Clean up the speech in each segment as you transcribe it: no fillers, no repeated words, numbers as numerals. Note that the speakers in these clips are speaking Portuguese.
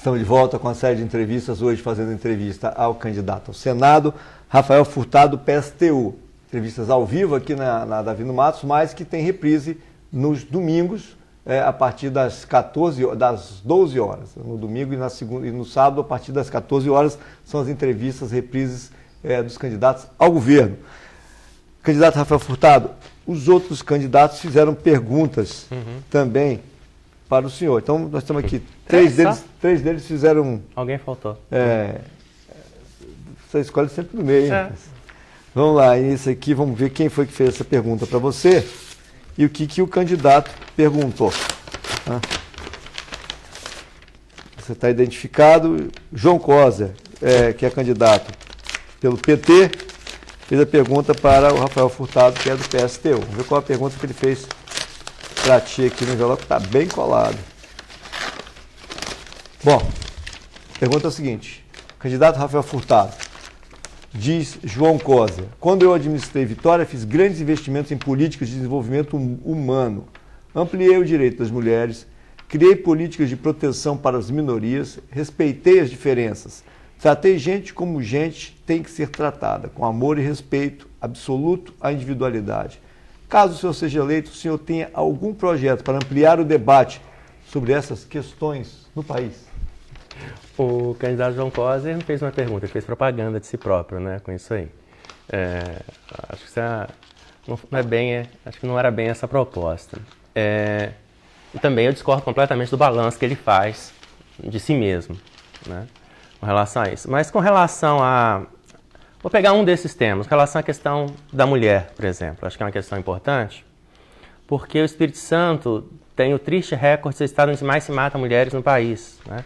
Estamos de volta com a série de entrevistas, hoje fazendo entrevista ao candidato ao Senado, Rafael Furtado, PSTU. Entrevistas ao vivo aqui na Davino Matos, mas que tem reprise nos domingos, a partir das 12 horas. No domingo e no sábado, a partir das 14 horas, são as entrevistas, reprises dos candidatos ao governo. Candidato Rafael Furtado, os outros candidatos fizeram perguntas também para o senhor. Então, nós estamos aqui, três deles fizeram... Alguém faltou. Você escolhe sempre no meio, hein? Vamos lá, isso aqui, vamos ver quem foi que fez essa pergunta para você e o que o candidato perguntou. Você está identificado. João Coser, que é candidato pelo PT, fez a pergunta para o Rafael Furtado, que é do PSTU. Vamos ver qual a pergunta que ele fez para ti aqui no envelope, está bem colado. Bom, a pergunta é a seguinte: candidato Rafael Furtado, diz João Coser, quando eu administrei Vitória, fiz grandes investimentos em políticas de desenvolvimento humano, ampliei o direito das mulheres, criei políticas de proteção para as minorias, respeitei as diferenças, tratei gente como gente tem que ser tratada, com amor e respeito absoluto à individualidade. Caso o senhor seja eleito, o senhor tenha algum projeto para ampliar o debate sobre essas questões no país? O candidato João Coser fez uma pergunta, ele fez propaganda de si próprio, né, com isso aí. Acho que isso não é bem, acho que não era bem essa proposta. E também eu discordo completamente do balanço que ele faz de si mesmo, né, com relação a isso. Mas com relação a... Vou pegar um desses temas, com relação à questão da mulher, por exemplo. Acho que é uma questão importante, porque o Espírito Santo tem o triste recorde de ser o estado onde mais se mata mulheres no país, né?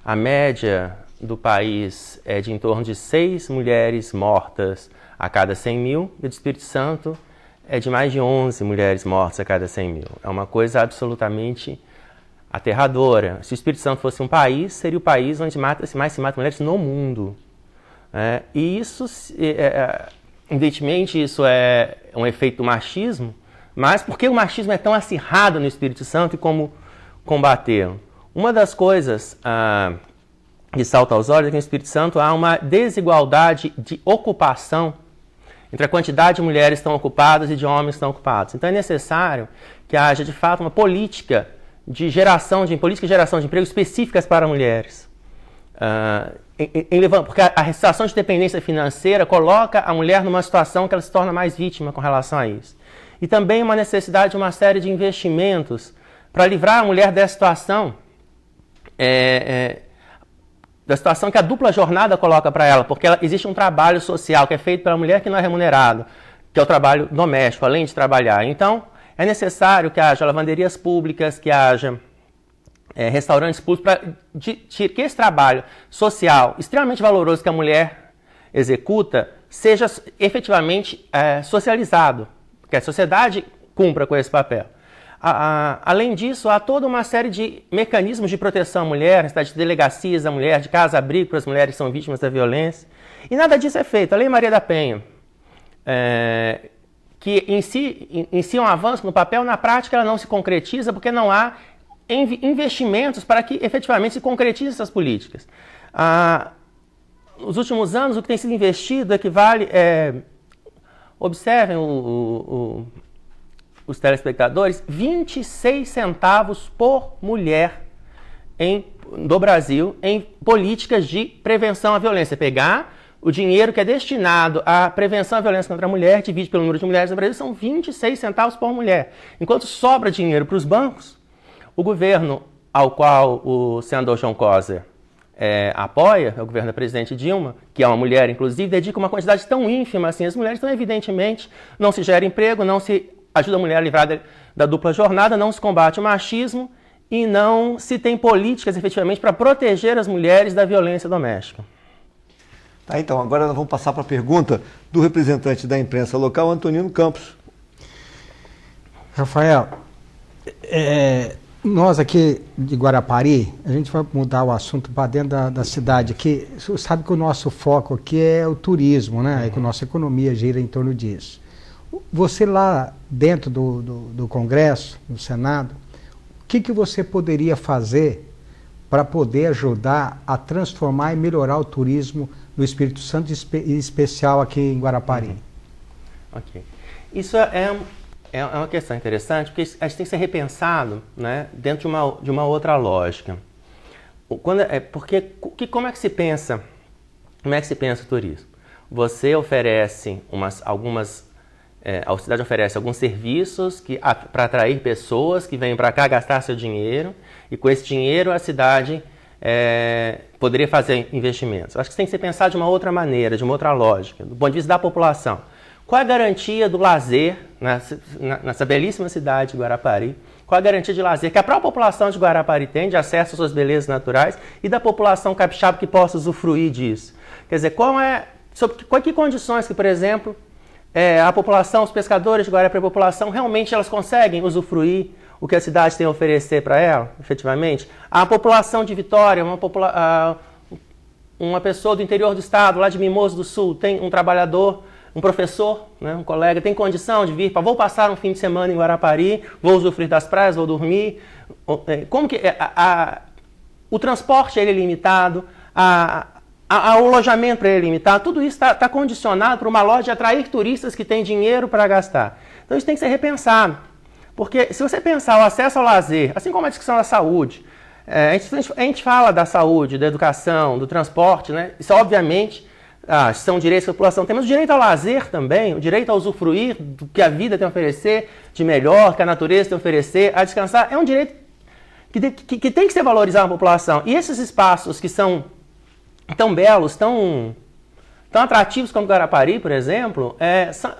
A média do país é de em torno de 6 mulheres mortas a cada 100 mil, e do Espírito Santo é de mais de 11 mulheres mortas a cada 100 mil. É uma coisa absolutamente aterradora. Se o Espírito Santo fosse um país, seria o país onde mais se mata mulheres no mundo. E isso, evidentemente, isso é um efeito do machismo, mas por que o machismo é tão acirrado no Espírito Santo e como combatê-lo? Uma das coisas que salta aos olhos é que no Espírito Santo há uma desigualdade de ocupação entre a quantidade de mulheres que estão ocupadas e de homens que estão ocupados. Então é necessário que haja, de fato, uma política de geração de emprego específicas para mulheres. Porque a situação de dependência financeira coloca a mulher numa situação que ela se torna mais vítima com relação a isso. E também uma necessidade de uma série de investimentos para livrar a mulher dessa situação, da situação que a dupla jornada coloca para ela, porque existe um trabalho social que é feito pela mulher que não é remunerado, que é o trabalho doméstico, além de trabalhar. Então, é necessário que haja lavanderias públicas, que haja restaurantes públicos, para que esse trabalho social extremamente valoroso que a mulher executa seja efetivamente socializado, que a sociedade cumpra com esse papel. Além disso, há toda uma série de mecanismos de proteção à mulher, de delegacias da mulher, de casa-abrigo para as mulheres que são vítimas da violência, e nada disso é feito. A Lei Maria da Penha, que em si é um avanço no papel, na prática ela não se concretiza porque não há investimentos para que efetivamente se concretizem essas políticas. Nos últimos anos, o que tem sido investido equivale... observem os telespectadores, 26 centavos por mulher do Brasil em políticas de prevenção à violência. Pegar o dinheiro que é destinado à prevenção à violência contra a mulher, divide pelo número de mulheres no Brasil, são 26 centavos por mulher. Enquanto sobra dinheiro para os bancos, o governo ao qual o senador João Coser apoia, é o governo da presidente Dilma, que é uma mulher, inclusive, dedica uma quantidade tão ínfima assim às mulheres, então, evidentemente, não se gera emprego, não se ajuda a mulher a livrar da dupla jornada, não se combate o machismo e não se tem políticas, efetivamente, para proteger as mulheres da violência doméstica. Tá, então, agora nós vamos passar para a pergunta do representante da imprensa local, Antonino Campos. Rafael, nós aqui de Guarapari, a gente vai mudar o assunto para dentro da cidade aqui. Você sabe que o nosso foco aqui é o turismo, né? Que a nossa economia gira em torno disso. Você lá dentro do Congresso, do Senado, o que você poderia fazer para poder ajudar a transformar e melhorar o turismo no Espírito Santo, em especial aqui em Guarapari? Ok. Isso é uma questão interessante, porque a gente tem que ser repensado, né, dentro de uma outra lógica. Como é que se pensa o turismo? Você oferece a cidade oferece alguns serviços para atrair pessoas que vêm para cá gastar seu dinheiro, e com esse dinheiro a cidade poderia fazer investimentos. Eu acho que isso tem que ser pensado de uma outra maneira, de uma outra lógica, do ponto de vista da população. Qual é a garantia do lazer nessa belíssima cidade de Guarapari? Qual é a garantia de lazer que a própria população de Guarapari tem, de acesso às suas belezas naturais, e da população capixaba que possa usufruir disso? Quer dizer, que condições que, por exemplo, a população, os pescadores de Guarapari, a população, realmente elas conseguem usufruir o que a cidade tem a oferecer para ela, efetivamente? A população de Vitória, uma pessoa do interior do estado, lá de Mimoso do Sul, tem um trabalhador, um professor, né, um colega, tem condição de vir vou passar um fim de semana em Guarapari, vou usufruir das praias, vou dormir. Como que o transporte ele é limitado, o alojamento ele é limitado, tudo isso está condicionado para uma loja de atrair turistas que têm dinheiro para gastar. Então isso tem que ser repensado, porque se você pensar o acesso ao lazer, assim como a discussão da saúde, a gente fala da saúde, da educação, do transporte, né? Isso obviamente são direitos que a população tem, mas o direito ao lazer também, o direito a usufruir do que a vida tem a oferecer de melhor, que a natureza tem a oferecer, a descansar, é um direito que tem que ser valorizado na população. E esses espaços que são tão belos, tão atrativos como Guarapari, por exemplo,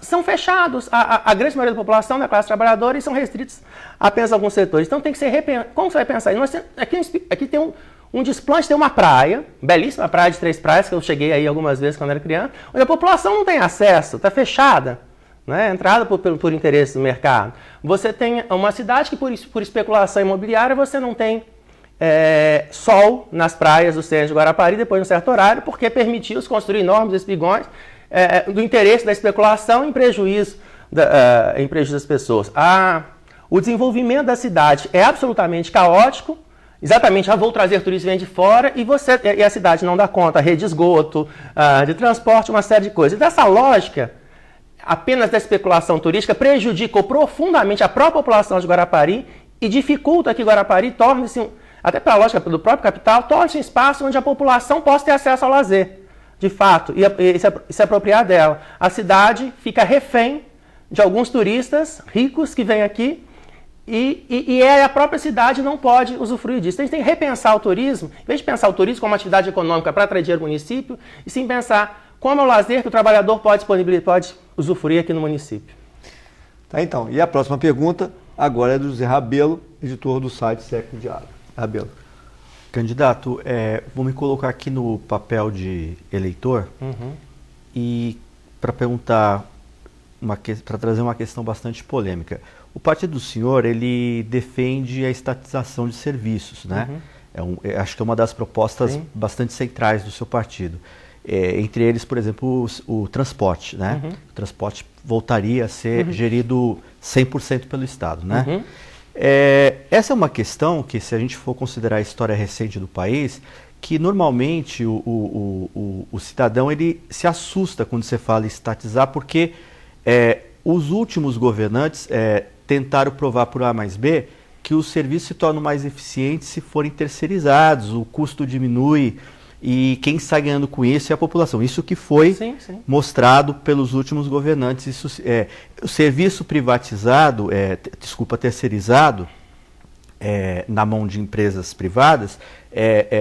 são fechados. A grande maioria da população, da classe trabalhadora, e são restritos apenas a alguns setores. Então tem que ser repensado. Como você vai pensar? Aqui tem um desplante, tem uma praia, belíssima praia de 3 praias, que eu cheguei aí algumas vezes quando era criança, onde a população não tem acesso, está fechada, né, entrada por interesse do mercado. Você tem uma cidade que por especulação imobiliária você não tem sol nas praias do centro de Guarapari depois de um certo horário, porque permitiu-se construir enormes espigões do interesse da especulação em prejuízo das pessoas. O desenvolvimento da cidade é absolutamente caótico, exatamente, vou trazer turismo vem de fora, e a cidade não dá conta, a rede de esgoto, de transporte, uma série de coisas. E dessa lógica, apenas da especulação turística, prejudicou profundamente a própria população de Guarapari e dificulta que Guarapari torne-se, até pela lógica do próprio capital, torne-se um espaço onde a população possa ter acesso ao lazer, de fato, e se apropriar dela. A cidade fica refém de alguns turistas ricos que vêm aqui, e a própria cidade não pode usufruir disso. Então, a gente tem que repensar o turismo, em vez de pensar o turismo como uma atividade econômica para atrair dinheiro no município, e sim pensar como é o lazer que o trabalhador pode usufruir aqui no município. Tá, então. E a próxima pergunta agora é do José Rabelo, editor do site Século Diário. Rabelo. Candidato, vou me colocar aqui no papel de eleitor e para perguntar, para trazer uma questão bastante polêmica. O partido do senhor, ele defende a estatização de serviços, né? Acho que é uma das propostas bastante centrais do seu partido. Entre eles, por exemplo, o transporte, né? O transporte voltaria a ser gerido 100% pelo Estado, né? Essa é uma questão que, se a gente for considerar a história recente do país, que normalmente o cidadão ele se assusta quando você fala em estatizar, porque os últimos governantes tentaram provar por A mais B que os serviços se tornam mais eficientes se forem terceirizados, o custo diminui e quem sai ganhando com isso é a população. Isso que foi mostrado pelos últimos governantes. O serviço privatizado, terceirizado, na mão de empresas privadas,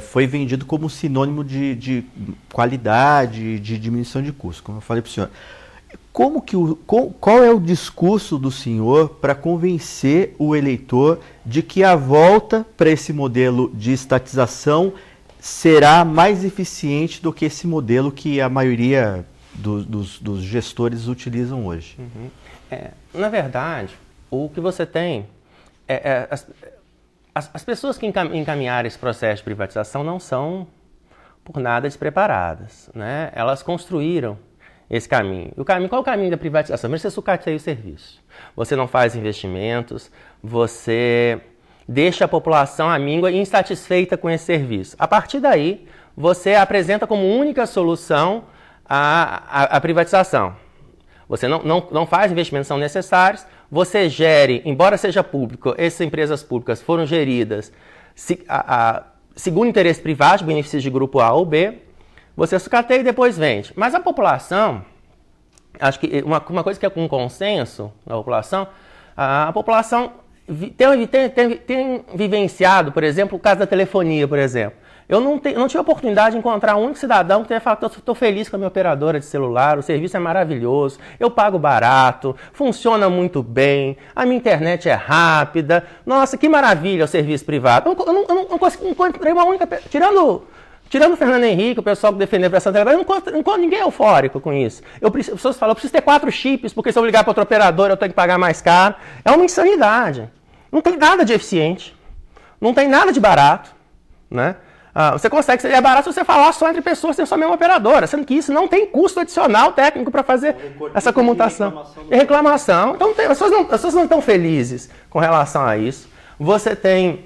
foi vendido como sinônimo de qualidade, de diminuição de custo, como eu falei para o senhor. Qual é o discurso do senhor para convencer o eleitor de que a volta para esse modelo de estatização será mais eficiente do que esse modelo que a maioria dos gestores utilizam hoje? Na verdade, o que você tem as pessoas que encaminharam esse processo de privatização não são por nada despreparadas, né? Elas construíram esse caminho. Qual é o caminho da privatização? Primeiro, você sucateia o serviço. Você não faz investimentos, você deixa a população amíngua e insatisfeita com esse serviço. A partir daí, você apresenta como única solução a privatização. Você não faz investimentos que são necessários, você gere, embora seja público, essas empresas públicas foram geridas segundo interesse privado, benefícios de grupo A ou B, você sucateia e depois vende. Mas a população, acho que uma coisa que é com consenso na população, a população tem vivenciado, por exemplo, o caso da telefonia, por exemplo. Eu não tive a oportunidade de encontrar um único cidadão que tenha falado que eu estou feliz com a minha operadora de celular, o serviço é maravilhoso, eu pago barato, funciona muito bem, a minha internet é rápida, nossa, que maravilha o serviço privado. Eu não consegui encontrar uma única... Tirando o Fernando Henrique, o pessoal que defendeu a prestação de televisão, não encontro ninguém eufórico com isso. As pessoas falam, eu preciso ter 4 chips, porque se eu ligar para outra operadora eu tenho que pagar mais caro. É uma insanidade. Não tem nada de eficiente, não tem nada de barato, né? Você consegue ser barato se você falar só entre pessoas que têm só a mesma operadora, sendo que isso não tem custo adicional técnico para fazer essa comutação. E reclamação. Então, as pessoas não estão felizes com relação a isso. Você tem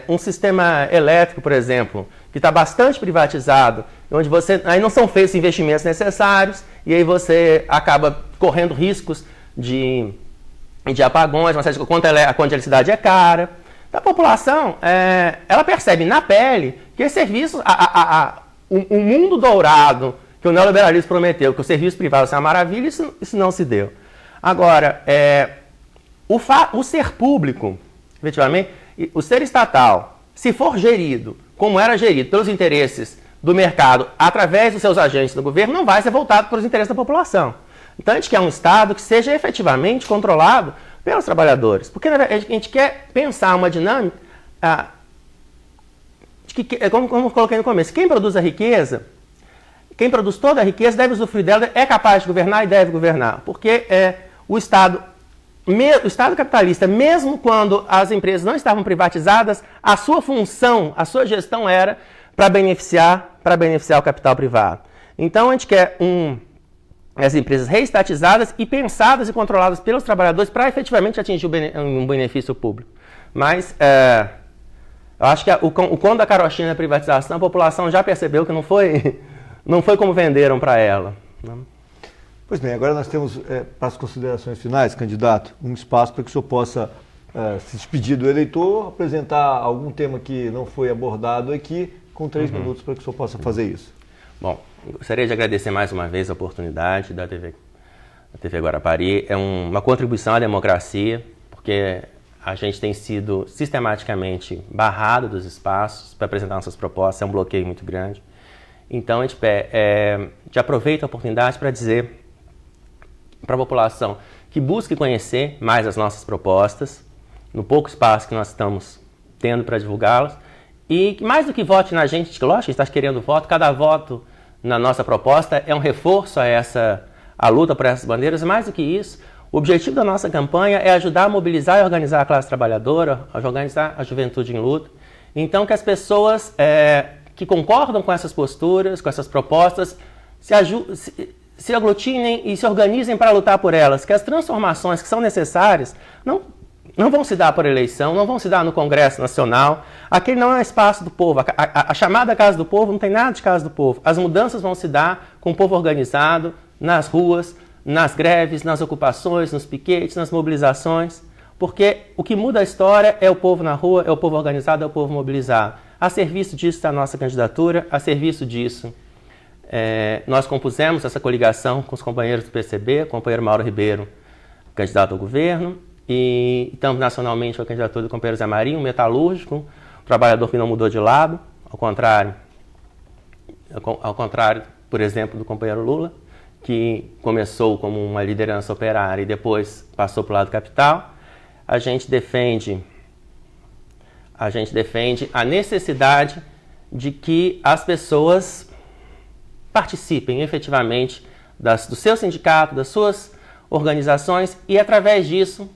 um sistema elétrico, por exemplo, que está bastante privatizado, onde aí não são feitos investimentos necessários, e aí você acaba correndo riscos de apagões, quanto a eletricidade é cara. A população, ela percebe na pele que esse serviço, o mundo dourado que o neoliberalismo prometeu, que o serviço privado é uma maravilha, isso não se deu. Agora, o ser público, efetivamente, o ser estatal, se for gerido como era gerido pelos interesses do mercado através dos seus agentes do governo, não vai ser voltado para os interesses da população. Então, a gente quer um Estado que seja efetivamente controlado pelos trabalhadores. Porque a gente quer pensar uma dinâmica, como eu coloquei no começo, quem produz a riqueza, quem produz toda a riqueza deve usufruir dela, é capaz de governar e deve governar. Porque o Estado capitalista, mesmo quando as empresas não estavam privatizadas, a sua função, a sua gestão era para beneficiar o capital privado. Então, a gente quer as empresas reestatizadas e pensadas e controladas pelos trabalhadores para efetivamente atingir um benefício público. Mas eu acho que o conto da carochinha da privatização, a população já percebeu que não foi como venderam para ela. Né? Pois bem, agora nós temos, para as considerações finais, candidato, um espaço para que o senhor possa se despedir do eleitor, apresentar algum tema que não foi abordado aqui, com 3 minutos para que o senhor possa fazer isso. Bom, gostaria de agradecer mais uma vez a oportunidade da TV Guarapari. É uma contribuição à democracia, porque a gente tem sido sistematicamente barrado dos espaços para apresentar nossas propostas, é um bloqueio muito grande. Então, a gente aproveita a oportunidade para dizer para a população que busque conhecer mais as nossas propostas, no pouco espaço que nós estamos tendo para divulgá-las, e que mais do que vote na gente, lógico, a gente está querendo voto, cada voto na nossa proposta é um reforço a luta por essas bandeiras, e mais do que isso, o objetivo da nossa campanha é ajudar a mobilizar e organizar a classe trabalhadora, a organizar a juventude em luta. Então, que as pessoas que concordam com essas posturas, com essas propostas, se aglutinem e se organizem para lutar por elas, que as transformações que são necessárias não vão se dar por eleição, não vão se dar no Congresso Nacional. Aquele não é espaço do povo. A chamada Casa do Povo não tem nada de Casa do Povo. As mudanças vão se dar com o povo organizado, nas ruas, nas greves, nas ocupações, nos piquetes, nas mobilizações. Porque o que muda a história é o povo na rua, é o povo organizado, é o povo mobilizado. A serviço disso está a nossa candidatura, a serviço disso nós compusemos essa coligação com os companheiros do PCB, o companheiro Mauro Ribeiro, candidato ao governo, e estamos nacionalmente com a candidatura do companheiro Zé Marinho, metalúrgico, um trabalhador que não mudou de lado, ao contrário, por exemplo, do companheiro Lula, que começou como uma liderança operária e depois passou para o lado capital. A gente defende a necessidade de que as pessoas participem efetivamente do seu sindicato, das suas organizações, e através disso,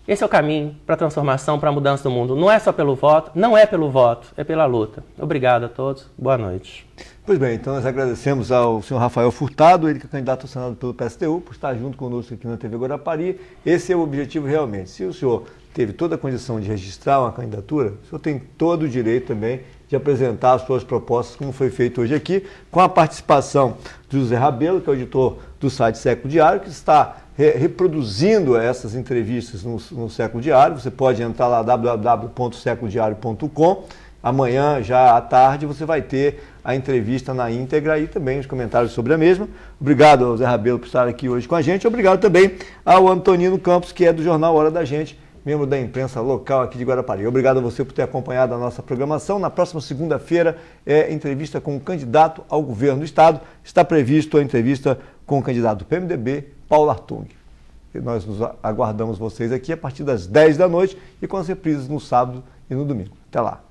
esse é o caminho para a transformação, para a mudança do mundo. Não é só pelo voto, não é pelo voto, é pela luta. Obrigado a todos, boa noite. Pois bem, então nós agradecemos ao senhor Rafael Furtado, ele que é candidato ao Senado pelo PSTU, por estar junto conosco aqui na TV Guarapari. Esse é o objetivo realmente. Se o senhor teve toda a condição de registrar uma candidatura, o senhor tem todo o direito também de apresentar as suas propostas, como foi feito hoje aqui, com a participação do José Rabelo, que é o editor do site Século Diário, que está reproduzindo essas entrevistas no Século Diário. Você pode entrar lá, www.seculodiario.com. Amanhã, já à tarde, você vai ter a entrevista na íntegra e também os comentários sobre a mesma. Obrigado ao Zé Rabelo por estar aqui hoje com a gente. Obrigado também ao Antonino Campos, que é do jornal Hora da Gente, membro da imprensa local aqui de Guarapari. Obrigado a você por ter acompanhado a nossa programação. Na próxima segunda-feira é entrevista com o candidato ao governo do Estado. Está previsto a entrevista com o candidato do PMDB, Paulo Artung. E nós aguardamos vocês aqui a partir das 10 da noite e com as reprises no sábado e no domingo. Até lá.